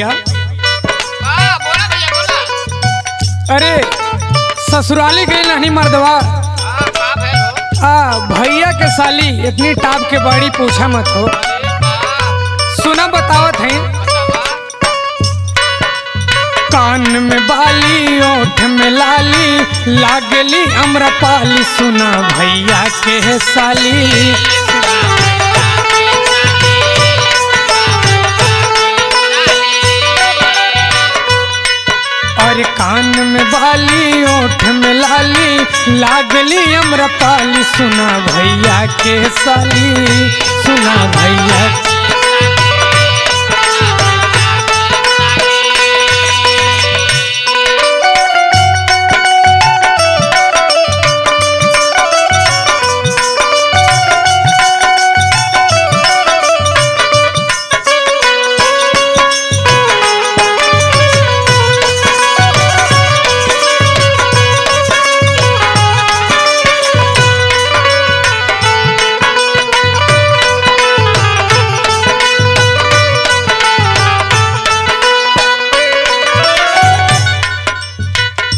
भैया। बोला भैया बोला। अरे ससुराली गई नहीं मर्दवा, का भैया हो? भैया के साली इतनी टाप के बड़ी पूछा मत हो। सुना बतावत है। कान में बाली ओठ में लाली लागली अम्रपाली सुना भैया के साली। और कान में बाली ओठ में लाली लागली अम्रपाली सुना भैया के साली सुना भैया।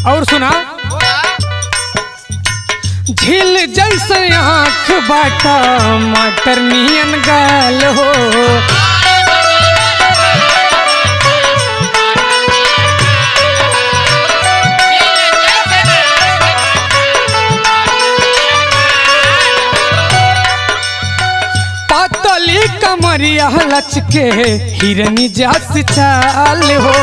और सुना, झील जैसे आँख बाटा मटर नियन गाल हो। पातली कमरिया लचके हिरनी जास चाल हो।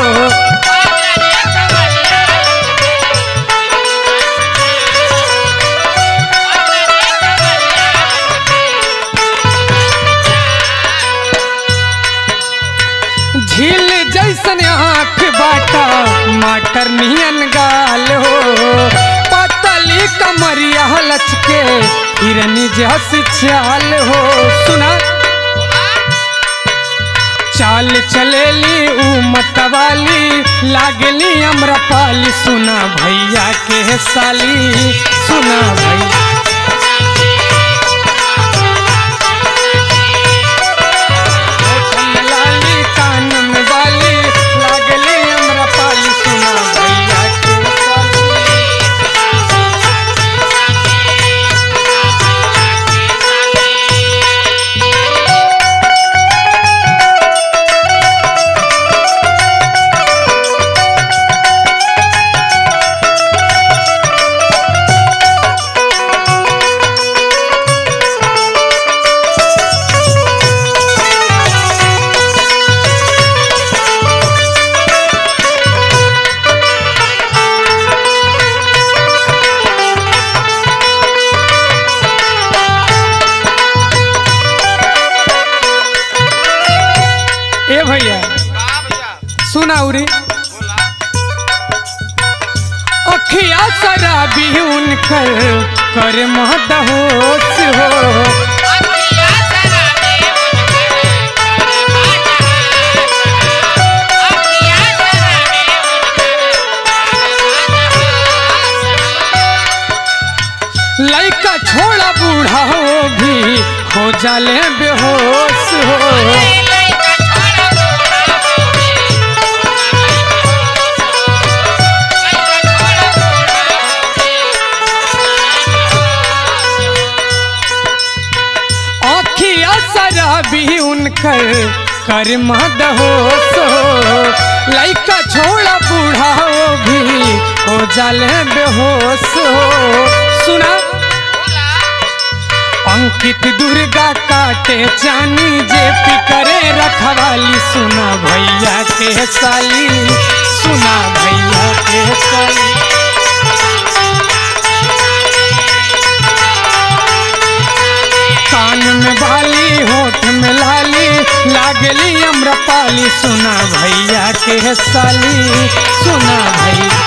झील जैसन आँख बाटा मटर नियन गाल हो। पतली कमरिया लचके हिरनी जस चाल हो। सुना, चाल चलेली उमत वाली लागली अम्रपाली सुना भैया के साली सुना भैया। ए भैया सुना उरी, अखिया शराबी उनकर कर महदहोश हो। लइका छोड़ा बूढ़ा हो भी हो जाले बेहोश हो। शराबी उनकर कर मदहोश हो। लइका छोड़ा बूढ़ा हो भी हो जाले बेहोश हो। सुना, अंकित दुर्गा काटे जानी जेपी करे रखवाली सुना भैया के साली सुना भैया के साली। कान में बाली होठ में लाली लागली अम्रपाली सुना भैया के साली सुना भैया।